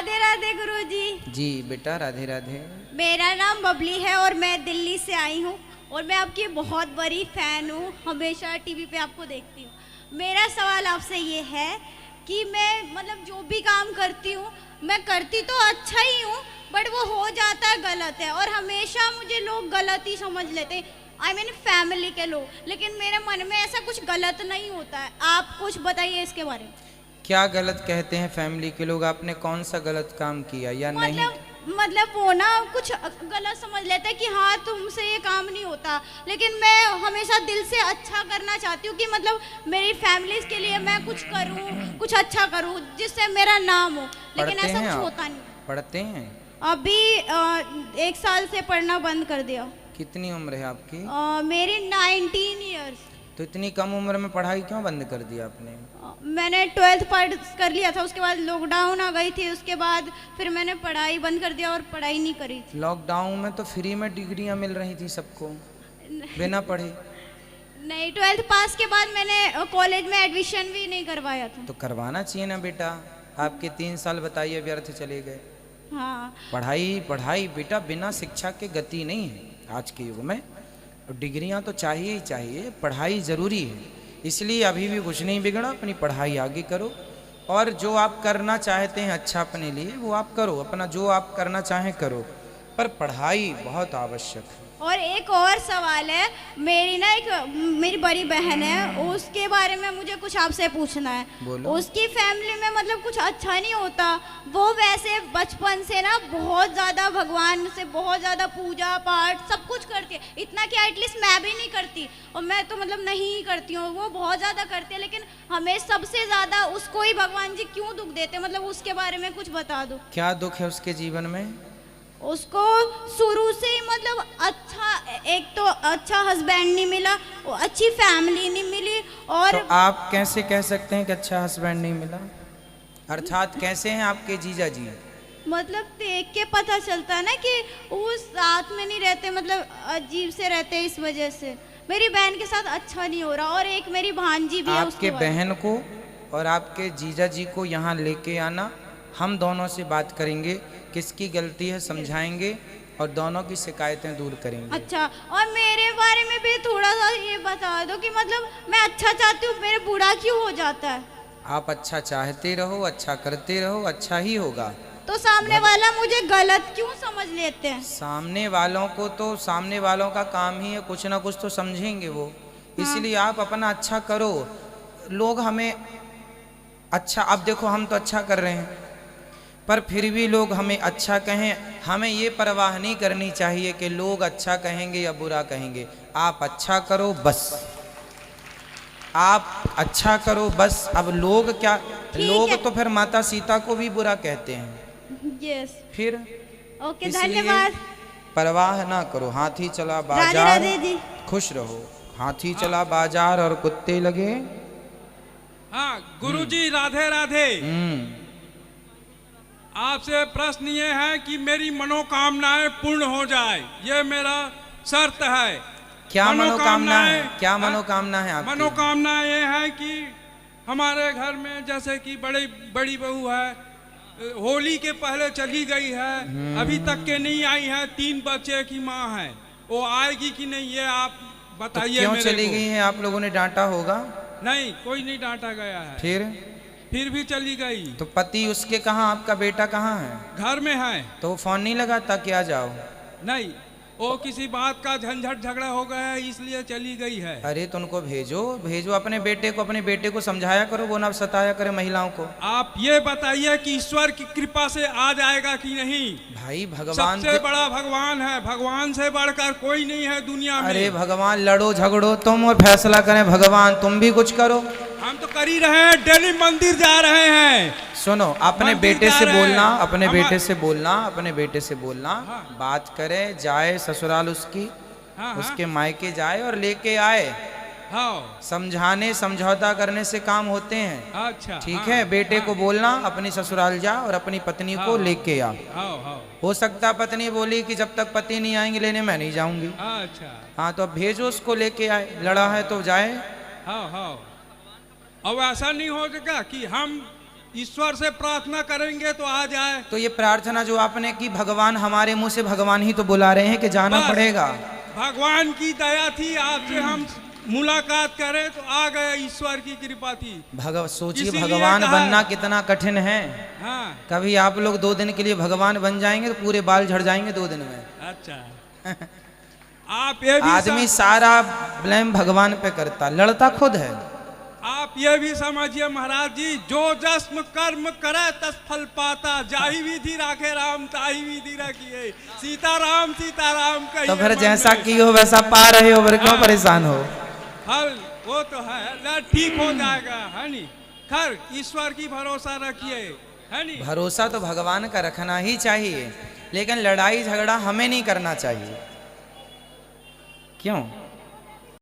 राधे राधे गुरुजी। जी बेटा राधे राधे। मेरा नाम बबली है और मैं दिल्ली से आई हूँ और मैं आपकी बहुत बड़ी फैन हूँ, हमेशा टीवी पे आपको देखती हूँ। मेरा सवाल आपसे ये है कि मैं मतलब जो भी काम करती हूँ मैं करती तो अच्छा ही हूँ, बट वो हो जाता है गलत है और हमेशा मुझे लोग गलत ही समझ लेते हैं, आई मीन फैमिली के लोग, लेकिन मेरे मन में ऐसा कुछ गलत नहीं होता है। आप कुछ बताइए इसके बारे में। क्या गलत कहते हैं फैमिली के लोग? आपने कौन सा गलत काम किया या नहीं? मतलब वो ना कुछ गलत समझ लेते हैं कि हाँ तुमसे ये काम नहीं होता, लेकिन मैं हमेशा दिल से अच्छा करना चाहती हूँ कि मतलब मेरी फैमिली के लिए मैं कुछ करूँ, कुछ अच्छा करूँ जिससे मेरा नाम हो, लेकिन ऐसा कुछ होता नहीं। पढ़ते हैं? अभी 1 साल से पढ़ना बंद कर दिया। कितनी उम्र है आपकी? मेरी 19 ईयर्स। तो इतनी कम उम्र में पढ़ाई क्यों बंद कर दिया आपने? मैंने 12th पास कर लिया था, उसके बाद लॉकडाउन आ गई थी, उसके बाद फिर मैंने पढ़ाई बंद कर दिया और पढ़ाई नहीं करी थी। लॉकडाउन में तो फ्री में डिग्रियां मिल रही थी सबको बिना पढ़े। नहीं, 12th पास के बाद मैंने कॉलेज में एडमिशन भी नहीं करवाया था। तो करवाना चाहिए ना बेटा, आपके 3 साल बताइए व्यर्थ चले गए। हाँ, पढ़ाई पढ़ाई बेटा, बिना शिक्षा के गति नहीं है आज के युग में। डिग्रियां तो चाहिए ही चाहिए, पढ़ाई ज़रूरी है, इसलिए अभी भी कुछ नहीं बिगड़ा, अपनी पढ़ाई आगे करो और जो आप करना चाहते हैं अच्छा अपने लिए वो आप करो, अपना जो आप करना चाहें करो, पर पढ़ाई बहुत आवश्यक है। और एक और सवाल है, मेरी बड़ी बहन है, उसके बारे में मुझे कुछ आपसे पूछना है। बोलो। उसकी फैमिली में मतलब कुछ अच्छा नहीं होता, वो वैसे बचपन से ना बहुत ज़्यादा भगवान से बहुत ज़्यादा पूजा पाठ सब कुछ करती है, इतना कि एटलीस्ट मैं भी नहीं करती और मैं तो मतलब नहीं करती हूँ, वो बहुत ज़्यादा करती है, लेकिन हमें सबसे ज़्यादा उसको ही भगवान जी क्यों दुख देते, मतलब उसके बारे में कुछ बता दो। क्या दुख है उसके जीवन में? उसको शुरू से ही मतलब एक तो अच्छा हस्बैंड नहीं मिला, अच्छी फैमिली नहीं मिली, और तो आप कैसे कह सकते हैं कि अच्छा हस्बैंड नहीं मिला? अर्थात कैसे हैं आपके जीजा जी? मतलब देख के पता चलता है ना कि वो साथ में नहीं रहते, मतलब अजीब से रहते, इस वजह से मेरी बहन के साथ अच्छा नहीं हो रहा। और एक मेरी भांजी भी है, आपके बहन को और आपके जीजा जी को यहाँ लेके आना, हम दोनों से बात करेंगे, किसकी गलती है समझाएंगे और दोनों की शिकायतें दूर करेंगे। अच्छा, और मेरे बारे में भी थोड़ा सा ये बता दो कि मतलब मैं अच्छा चाहती हूँ, मेरे बुरा क्यों हो जाता है? आप अच्छा चाहते रहो, अच्छा करते रहो, अच्छा ही होगा। तो सामने वाला मुझे गलत क्यों समझ लेते हैं? सामने वालों को तो सामने वालों का काम ही है, कुछ ना कुछ तो समझेंगे वो। इसलिए आप अपना अच्छा करो, लोग हमें अच्छा, अब देखो हम तो अच्छा कर रहे हैं पर फिर भी लोग हमें अच्छा कहें, हमें ये परवाह नहीं करनी चाहिए कि लोग अच्छा कहेंगे या बुरा कहेंगे। आप अच्छा करो बस, आप अच्छा करो बस। अब लोग क्या, लोग तो फिर माता सीता को भी बुरा कहते हैं। यस, फिर ओके, धन्यवाद। परवाह ना करो, हाथी चला राधे बाजार, राधे जी। खुश रहो। हाथी चला बाजार और कुत्ते लगे। हाँ गुरुजी राधे राधे। आपसे प्रश्न ये है कि मेरी मनोकामनाएं पूर्ण हो जाए, ये मेरा शर्त है। क्या मनोकामना है? क्या मनोकामना है आपकी? मनोकामना ये है कि हमारे घर में जैसे कि बड़ी बहू है, होली के पहले चली गई है, अभी तक के नहीं आई है, 3 बच्चे की माँ है, वो आएगी कि नहीं ये आप बताइए। तो क्यों चली गई है? आप लोगों ने डांटा होगा? नहीं, कोई नहीं डांटा गया है। फिर भी चली गई। तो पति उसके कहाँ, आपका बेटा कहाँ है? घर में है। तो वो फोन नहीं लगाता कि आ जाओ? नहीं, वो किसी बात का झंझट झगड़ा हो गया है इसलिए चली गई है। अरे तो उनको भेजो, भेजो अपने बेटे को समझाया करो, वो ना सताया करे महिलाओं को। आप ये बताइए कि ईश्वर की कृपा से आ जाएगा कि नहीं? भाई भगवान सबसे बड़ा भगवान है, भगवान से बढ़कर कोई नहीं है दुनिया में। अरे भगवान, लड़ो झगड़ो तुम और फैसला करें भगवान, तुम भी कुछ करो। हम तो कर ही रहे हैं, डेली मंदिर जा रहे हैं। सुनो, अपने बेटे से बोलना, अपने बेटे से बोलना, अपने बेटे से बोलना। हाँ। बात करे, जाए ससुराल उसकी। हाँ। उसके मायके जाए और लेके आए। हाँ। समझाने समझौता करने से काम होते हैं। अच्छा, ठीक है। बेटे को बोलना अपनी ससुराल जा और अपनी पत्नी को लेके आ। हो सकता पत्नी बोली कि जब तक पति नहीं आएंगे लेने मैं नहीं जाऊंगी। अच्छा, हाँ, तो अब भेजो उसको लेके आए, लड़ा है तो जाए। अब ऐसा नहीं हो सका कि हम ईश्वर से प्रार्थना करेंगे तो आ जाए। तो ये प्रार्थना जो आपने की, भगवान हमारे मुंह से भगवान ही तो बुला रहे हैं कि जाना बस, पड़ेगा। भगवान की दया थी, आपसे हम मुलाकात करें तो आ गए, ईश्वर की कृपा थी। सोचिए इसीलिए भगवान कहा बनना है। कितना कठिन है। हाँ कभी आप लोग 2 दिन के लिए भगवान बन जाएंगे तो पूरे बाल झड़ जाएंगे 2 दिन में। अच्छा आप ये भी आदमी सारा ब्लेम भगवान पे करता, लड़ता खुद है। आप ये भी समझिए महाराज जी, जो जस्म कर्म करे तस फल पाता, जाहि विधि राखे राम ताहि विधि रखिए, सीताराम सीताराम कहिए। तो फिर मन जैसा में। की हो वैसा पा रहे हो, फिर क्यों हाँ। परेशान हो। हल वो तो है ना, ठीक हो जाएगा, है नी। खैर ईश्वर की भरोसा रखिए, है नी। भरोसा तो भगवान का रखना ही चाहिए, लेकिन लड़ाई झगड़ा हमें नहीं करना चाहिए। क्यों?